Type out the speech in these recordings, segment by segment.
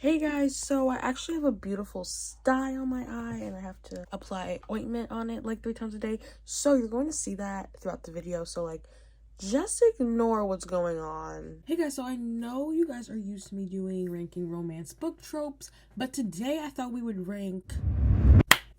Hey guys, so I actually have a beautiful sty on my eye and I have to apply ointment on it like 3 times a day. So you're going to see that throughout the video. So like, just ignore what's going on. Hey guys, so I know you guys are used to me doing ranking romance book tropes, but today I thought we would rank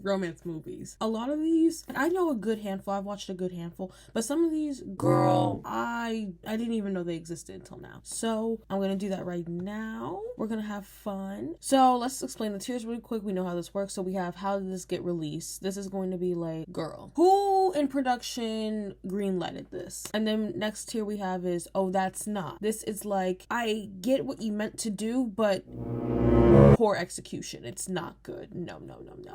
romance movies. A lot of these, I know a good handful. I've watched a good handful, but some of these, girl, I didn't even know they existed until now. So I'm gonna do that right now. We're gonna have fun. So let's explain the tiers really quick. We know how this works. So we have, how did this get released? This is going to be like, girl, who in production greenlighted this? And then next tier we have is, oh, that's not. This is like, I get what you meant to do, but poor execution. It's not good. No.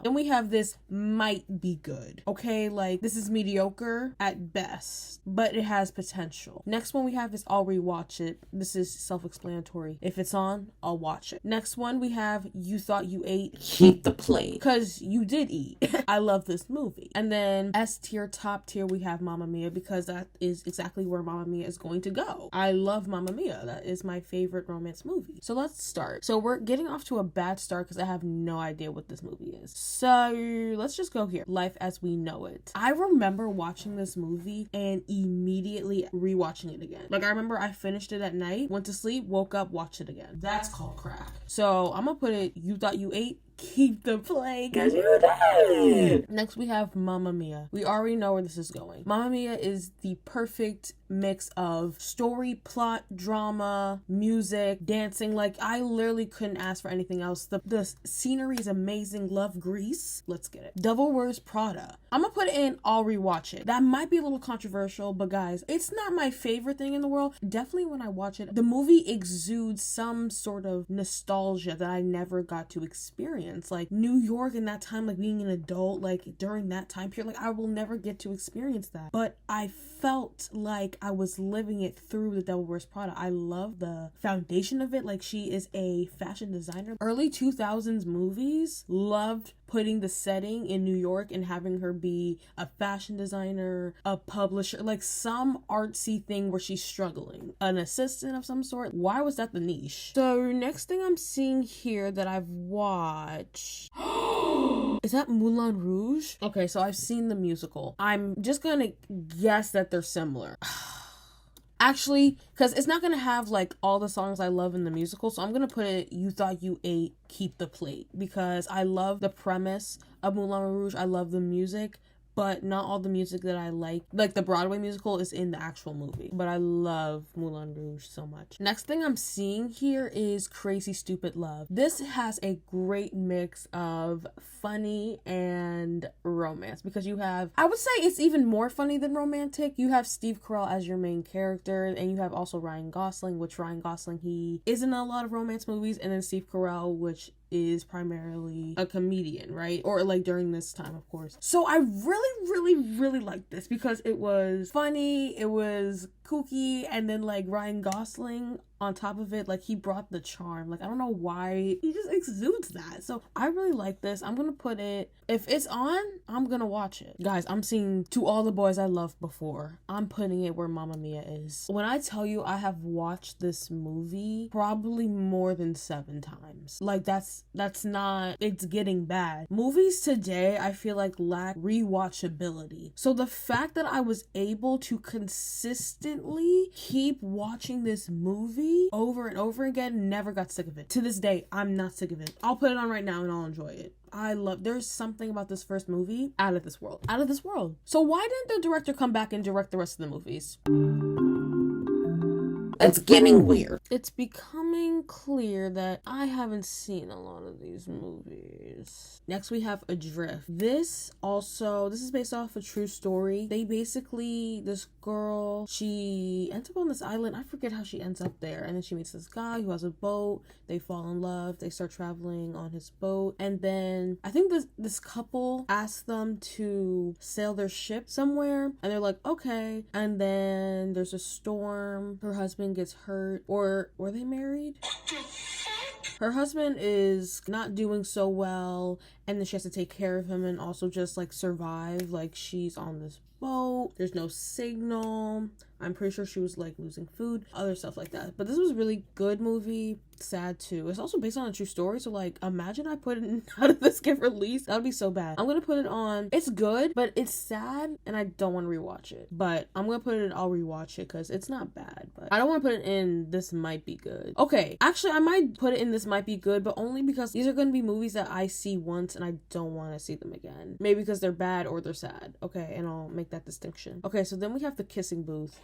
Then we have this might be good. Okay, like this is mediocre at best, but it has potential. Next one we have is I'll rewatch it. This is self-explanatory. If it's on, I'll watch it. Next one we have you thought you ate, keep the plate. Because you did eat. I love this movie. And then S tier, top tier, we have Mamma Mia, because that is exactly where Mamma Mia is going to go. I love Mamma Mia. That is my favorite romance movie. So let's start. So we're getting off to a bad start because I have no idea what this movie is. So let's just go here. Life as We Know It. I remember watching this movie and immediately rewatching it again. Like I remember I finished it at night, went to sleep, woke up, watched it again. That's called crack. So I'm gonna put it, you thought you ate, keep the play, because you did. Next we have Mamma Mia. We already know where this is going. Mamma Mia is the perfect mix of story, plot, drama, music, dancing. Like I literally couldn't ask for anything else. The scenery is amazing. Love Grease. Let's get it. Devil Wears Prada. I'm gonna put it in, I'll rewatch it. That might be a little controversial, but guys, it's not my favorite thing in the world. Definitely when I watch it, the movie exudes some sort of nostalgia that I never got to experience. Like New York in that time, like being an adult, like during that time period, like I will never get to experience that. But I felt like I was living it through The Devil Wears Prada. I love the foundation of it. Like she is a fashion designer. Early 2000s movies loved putting the setting in New York and having her be a fashion designer, a publisher, like some artsy thing where she's struggling, an assistant of some sort. Why was that the niche? So next thing I'm seeing here that I've watched is that Moulin Rouge? Okay, so I've seen the musical. I'm just gonna guess that they're similar. Actually, because it's not gonna have like all the songs I love in the musical, so I'm gonna put it, you thought you ate, keep the plate, because I love the premise of Moulin Rouge. I love the music, but not all the music that I like the Broadway musical, is in the actual movie. But I love Moulin Rouge so much. Next thing I'm seeing here is Crazy Stupid Love. This has a great mix of funny and romance, because you have, I would say it's even more funny than romantic. You have Steve Carell as your main character, and you have also Ryan Gosling, which Ryan Gosling, he is in a lot of romance movies, and then Steve Carell, which is primarily a comedian, right? Or like during this time, of course. So I really liked this because it was funny, it was kooky, and then like Ryan Gosling on top of it, like he brought the charm. Like I don't know why, he just exudes that. So I really like this. I'm gonna put it, if it's on, I'm gonna watch it. Guys, I'm seeing To All the Boys I Loved Before. I'm putting it where Mamma Mia is. When I tell you I have watched this movie probably more than 7 times. Like that's not, it's getting bad. Movies today I feel like lack rewatchability. So the fact that I was able to consistently keep watching this movie over and over again, never got sick of it. To this day, I'm not sick of it. I'll put it on right now and I'll enjoy it. There's something about this first movie out of this world. Out of this world. So why didn't the director come back and direct the rest of the movies? It's getting weird. It's becoming clear that I haven't seen a lot of these movies. Next we have Adrift. This is based off a true story. This girl, she ends up on this island. I forget how she ends up there. And then she meets this guy who has a boat. They fall in love. They start traveling on his boat. And then I think this couple asks them to sail their ship somewhere. And they're like, okay. And then there's a storm. Her husband gets hurt. Or were they married? Her husband is not doing so well, and then she has to take care of him and also just like survive. Like she's on this boat, there's no signal. I'm pretty sure she was like losing food, other stuff like that. But this was a really good movie. Sad too. It's also based on a true story, so like imagine I put it in, how did this get released? That would be so bad. I'm gonna put it on. It's good, but it's sad and I don't want to rewatch it, but I'm gonna put it in, I'll rewatch it because it's not bad, but I don't want to put it in this might be good. Okay, actually I might put it in this might be good, but only because these are going to be movies that I see once and I don't want to see them again. Maybe because they're bad or they're sad. Okay, and I'll make that distinction. Okay, so then we have The Kissing Booth.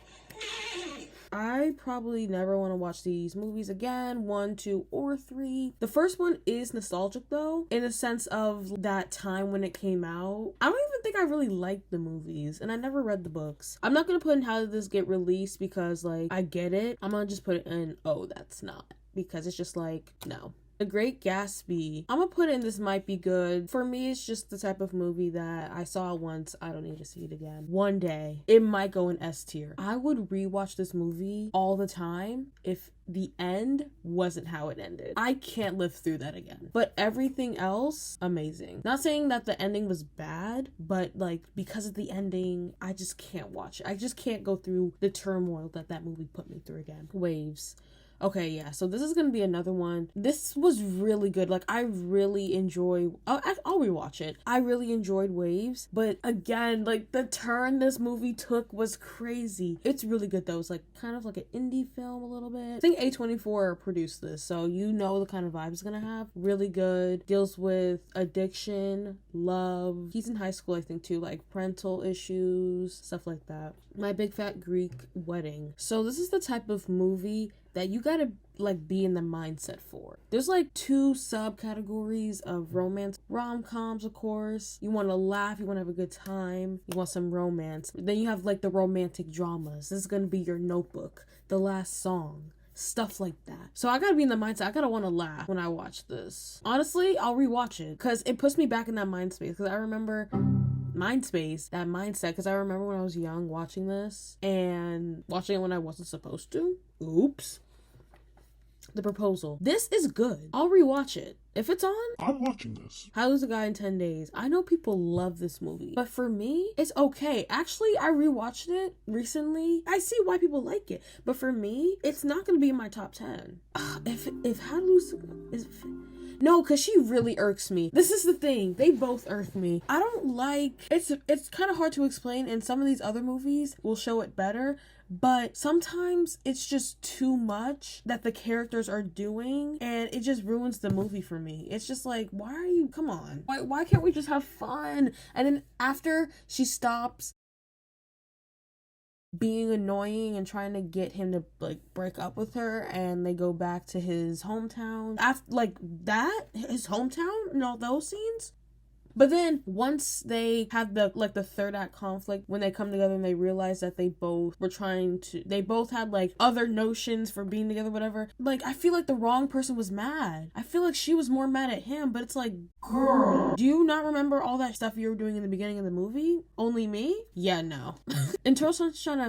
I probably never want to watch these movies again, 1, 2, or 3. The first one is nostalgic though, in the sense of that time when it came out. I don't even think I really liked the movies, and I never read the books. I'm not gonna put in how did this get released because like I get it. I'm gonna just put it in oh that's not, because it's just like no. The Great Gatsby, I'm gonna put in this might be good. For me, it's just the type of movie that I saw once, I don't need to see it again. One day, it might go in S tier. I would rewatch this movie all the time if the end wasn't how it ended. I can't live through that again. But everything else, amazing. Not saying that the ending was bad, but like because of the ending, I just can't watch it. I just can't go through the turmoil that that movie put me through again. Waves. Okay, yeah, so this is gonna be another one. This was really good. Like, I really enjoy... I'll rewatch it. I really enjoyed Waves, but again, like, the turn this movie took was crazy. It's really good, though. It's, like, kind of like an indie film a little bit. I think A24 produced this, so you know the kind of vibe it's gonna have. Really good. Deals with addiction, love. He's in high school, I think, too. Like, parental issues, stuff like that. My Big Fat Greek Wedding. So this is the type of movie that you gotta like be in the mindset for. There's like 2 subcategories of romance. Rom-coms, of course. You want to laugh, you want to have a good time, you want some romance. Then you have like the romantic dramas. This is gonna be your Notebook, The Last Song, stuff like that. So I gotta be in the mindset. I gotta want to laugh when I watch this. Honestly, I'll rewatch it because it puts me back in that mind space, because I remember that mindset, because I remember when I was young watching this and watching it when I wasn't supposed to. Oops. The Proposal. This is good. I'll rewatch it. If it's on, I'm watching this. How to Lose a Guy in 10 Days. I know people love this movie, but for me, it's okay. Actually, I rewatched it recently. I see why people like it, but for me, it's not going to be in my top 10. If How to Lose is... No, because she really irks me. This is the thing. They both irk me. I don't like... It's kind of hard to explain, and some of these other movies will show it better, but sometimes it's just too much that the characters are doing, and it just ruins the movie for me. It's just like, why are you... Come on. Why can't we just have fun? And then after she stops being annoying and trying to get him to like break up with her, and they go back to his hometown after like that, his hometown and all those scenes. But then once they have the like the third act conflict, when they come together and they realize that they both had like other notions for being together, whatever, like I feel like the wrong person was mad. I feel like she was more mad at him, but it's like, girl, do you not remember all that stuff you were doing in the beginning of the movie? Only me? Yeah, no. Eternal Sunshine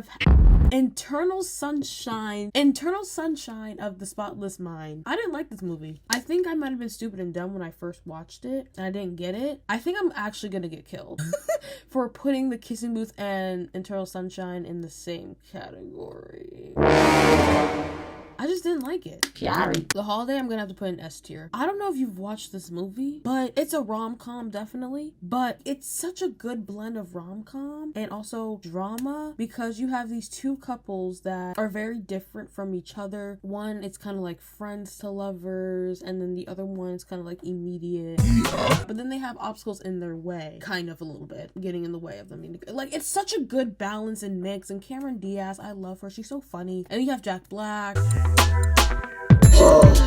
of the Spotless Mind. I didn't like this movie. I think I might have been stupid and dumb when I first watched it and I didn't get it. I think I'm actually gonna get killed for putting The Kissing Booth and Eternal Sunshine in the same category. I just didn't like it. Sorry. The Holiday, I'm gonna have to put in S tier. I don't know if you've watched this movie, but it's a rom-com, definitely. But it's such a good blend of rom-com and also drama, because you have these 2 couples that are very different from each other. One, it's kind of like friends to lovers, and then the other one is kind of like immediate. But then they have obstacles in their way, kind of a little bit, getting in the way of them. Like, it's such a good balance and mix. And Cameron Diaz, I love her. She's so funny. And you have Jack Black,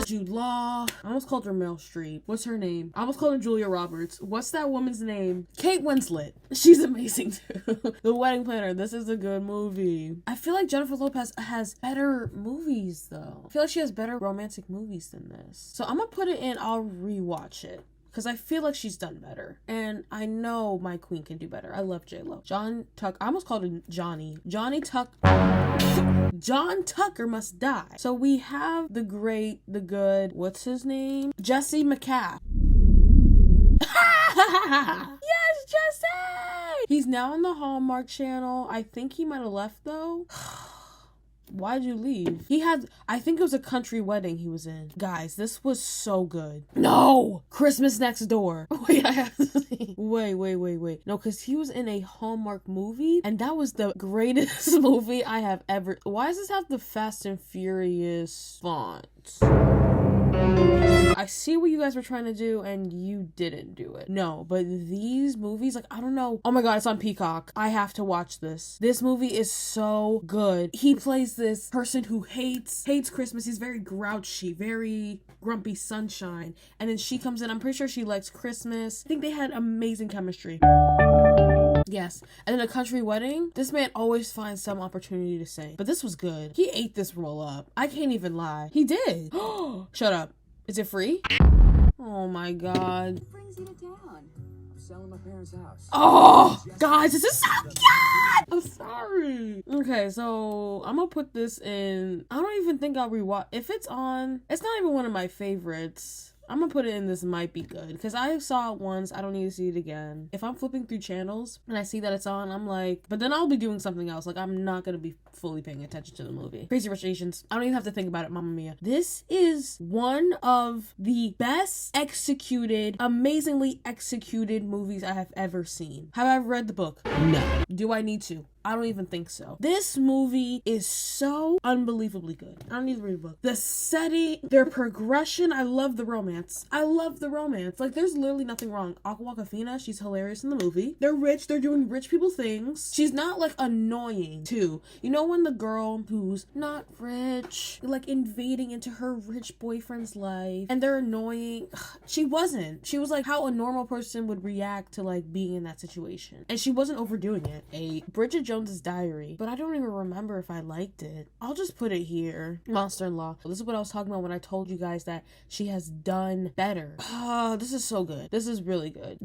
Jude Law. I almost called her Meryl Streep. What's her name? I almost called her Julia Roberts. What's that woman's name? Kate Winslet. She's amazing too. The Wedding Planner. This is a good movie. I feel like Jennifer Lopez has better movies though. I feel like she has better romantic movies than this. So I'm gonna put it in, I'll rewatch it, because I feel like she's done better. And I know my queen can do better. I love J-Lo. John Tucker. I almost called him Johnny. John Tucker Must Die. So we have the great, the good, what's his name? Jesse McCaff. Yes, Jesse! He's now on the Hallmark Channel. I think he might have left though. Why'd you leave? He had, I think it was a country wedding he was in. Guys, this was so good. No! Christmas Next Door. Wait, I have to see. Wait. No, because he was in a Hallmark movie, and that was the greatest movie I have ever. Why does this have the Fast and Furious font? I see what you guys were trying to do and you didn't do it. No, but these movies, like, I don't know. Oh my god, it's on Peacock. I have to watch this. This movie is so good. He plays this person who hates Christmas. He's very grouchy, very grumpy sunshine. And then she comes in. I'm pretty sure she likes Christmas. I think they had amazing chemistry. Yes. And then a country wedding, this man always finds some opportunity to say, but this was good. He ate this roll up. I can't even lie. He did. Shut up. Is it free? Oh my god. What brings you to town? I'm selling my parents' house. Oh, guys, this is so good. I'm sorry. Okay, so I'm gonna put this in. I don't even think I'll rewatch. If it's on, it's not even one of my favorites. I'm gonna put it in this might be good because I saw it once. I don't need to see it again. If I'm flipping through channels and I see that it's on, I'm like, but then I'll be doing something else. Like, I'm not gonna be fully paying attention to the movie. Crazy Rich Asians. I don't even have to think about it. Mamma mia. This is one of the best executed, amazingly executed movies I have ever seen. Have I read the book? No. Do I need to? I don't even think so. This movie is so unbelievably good. I don't need to read the book. The setting, their progression, I love the romance. Like, there's literally nothing wrong. Aquafina, she's hilarious in the movie. They're rich. They're doing rich people things. She's not, like, annoying, too. You know when the girl who's not rich, like, invading into her rich boyfriend's life, and they're annoying? She wasn't. She was, like, how a normal person would react to, like, being in that situation. And she wasn't overdoing it. Bridget Jones's Diary, but I don't even remember if I liked it. I'll just put it here. Monster-in-Law. This is what I was talking about when I told you guys that she has done better. Oh, this is so good. This is really good.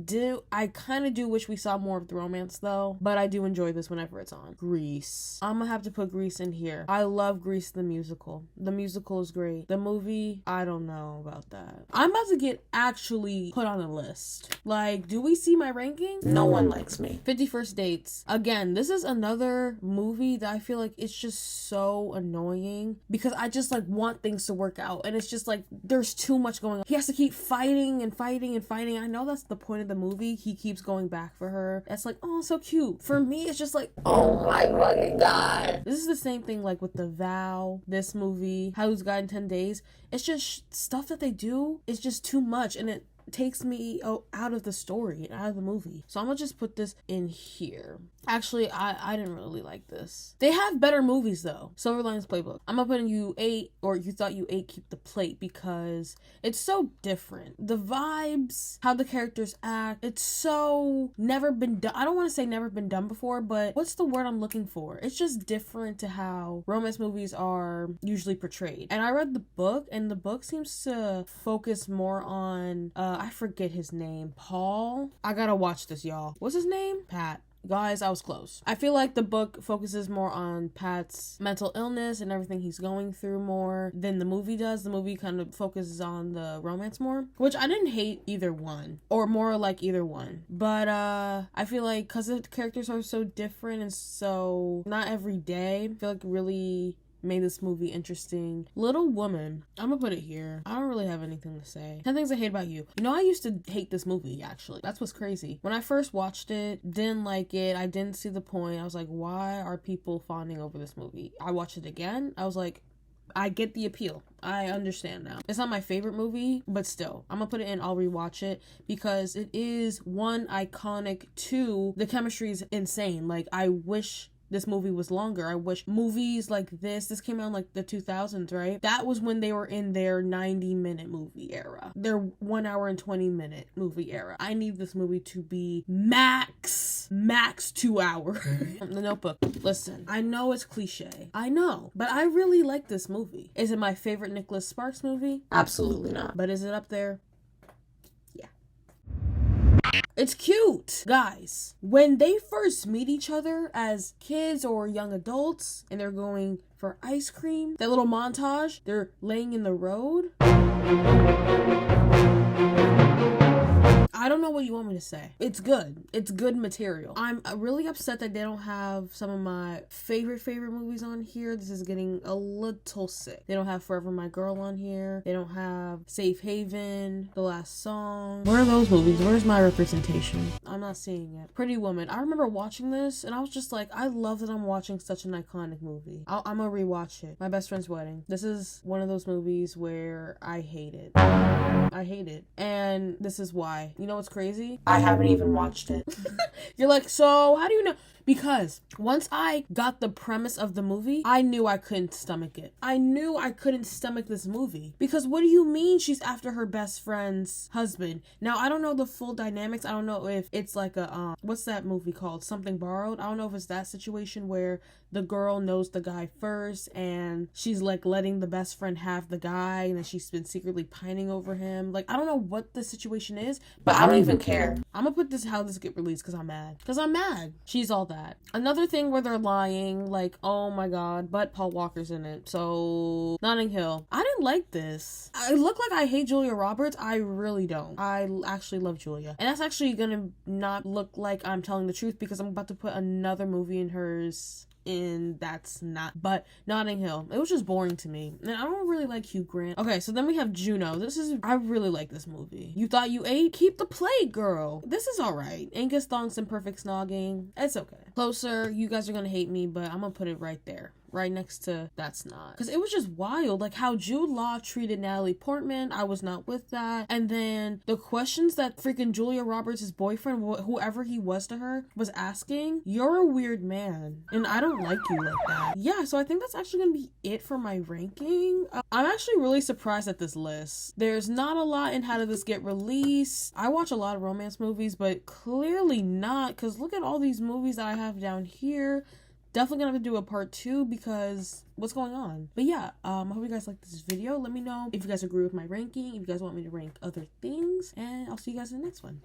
I kind of do wish we saw more of the romance though, but I do enjoy this whenever it's on. Grease. I'm gonna have to put Grease in here. I love Grease the musical. The musical is great. The movie, I don't know about that. I'm about to get actually put on a list. Like, do we see my ranking? No one likes me. 50 First Dates. Again, this is another movie that I feel like it's just so annoying because I just like want things to work out and it's just like there's too much going on. He has to keep fighting and fighting and fighting. I know that's the point of the movie. He keeps going back for her. That's like, oh, so cute. For me, it's just like, oh my fucking god. This is the same thing like with The Vow, this movie, How Lose God in 10 Days. It's just stuff that they do is just too much and it takes me out of the story and out of the movie. So I'm gonna just put this in here. Actually, I didn't really like this. They have better movies though. Silver Linings Playbook. I'm gonna put in You Ate, or You Thought You Ate, Keep the Plate, because it's so different. The vibes, how the characters act, it's so never been done. I don't want to say never been done before, but what's the word I'm looking for? It's just different to how romance movies are usually portrayed. And I read the book, and the book seems to focus more on, I forget his name. Paul? I gotta watch this, y'all. What's his name? Pat. Guys, I was close. I feel like the book focuses more on Pat's mental illness and everything he's going through more than the movie does. The movie kind of focuses on the romance more, which I didn't hate either one, or more like either one. But I feel like because the characters are so different and so not every day, I feel like really made this movie interesting. Little Woman. I'm gonna put it here. I don't really have anything to say. 10 Things I Hate About You. You know, I used to hate this movie, actually. That's what's crazy. When I first watched it, didn't like it. I didn't see the point. I was like, why are people fawning over this movie? I watched it again. I was like, I get the appeal. I understand now. It's not my favorite movie, but still, I'm gonna put it in. I'll rewatch it because it is one, iconic. Two, the chemistry is insane. Like, I wish this movie was longer. I wish movies like this came out in like the 2000s, right? That was when they were in their 90-minute movie era. Their 1 hour and 20-minute movie era. I need this movie to be max 2 hours. The Notebook. Listen, I know it's cliche. I know, but I really like this movie. Is it my favorite Nicholas Sparks movie? Absolutely not. But is it up there? It's cute. Guys, when they first meet each other as kids or young adults and they're going for ice cream, that little montage, they're laying in the road. I don't know what you want me to say. It's good. It's good material. I'm really upset that they don't have some of my favorite movies on here. This is getting a little sick. They don't have Forever My Girl on here. They don't have Safe Haven, The Last Song. Where are those movies? Where's my representation? I'm not seeing it. Pretty Woman. I remember watching this and I was just like, I love that I'm watching such an iconic movie. I'm gonna rewatch it. My Best Friend's Wedding. This is one of those movies where I hate it. I hate it. And this is why. You know what's crazy? I haven't even watched it. You're like, so how do you know? Because once I got the premise of the movie, I knew I couldn't stomach it. I knew I couldn't stomach this movie. Because what do you mean she's after her best friend's husband? Now, I don't know the full dynamics. I don't know if it's like a, what's that movie called? Something Borrowed? I don't know if it's that situation where the girl knows the guy first and she's like letting the best friend have the guy and then she's been secretly pining over him. Like, I don't know what the situation is, but I don't even care. I'm gonna put this how this get released because I'm mad. Because I'm mad. She's all that. Another thing where they're lying, like, oh my god, but Paul Walker's in it. So, Notting Hill. I didn't like this. I look like I hate Julia Roberts. I really don't. I actually love Julia. And that's actually gonna not look like I'm telling the truth because I'm about to put another movie in hers in that's not, but Notting Hill. It was just boring to me. And I don't really like Hugh Grant. Okay, so then we have Juno. I really like this movie. You Thought You Ate? Keep the plate, girl. This is alright. Angus Thongs and Perfect Snogging. It's okay. Closer, you guys are gonna hate me, but I'm gonna put it right there. Right next to That's Not. Because it was just wild. Like how Jude Law treated Natalie Portman. I was not with that. And then the questions that freaking Julia Roberts' boyfriend, whoever he was to her, was asking. You're a weird man. And I don't like you like that. Yeah, so I think that's actually going to be it for my ranking. I'm actually really surprised at this list. There's not a lot in How Did This Get Released? I watch a lot of romance movies, but clearly not. Because look at all these movies that I have down here. Definitely gonna have to do a part 2 because what's going on? But yeah, I hope you guys like this video. Let me know if you guys agree with my ranking, if you guys want me to rank other things, and I'll see you guys in the next one.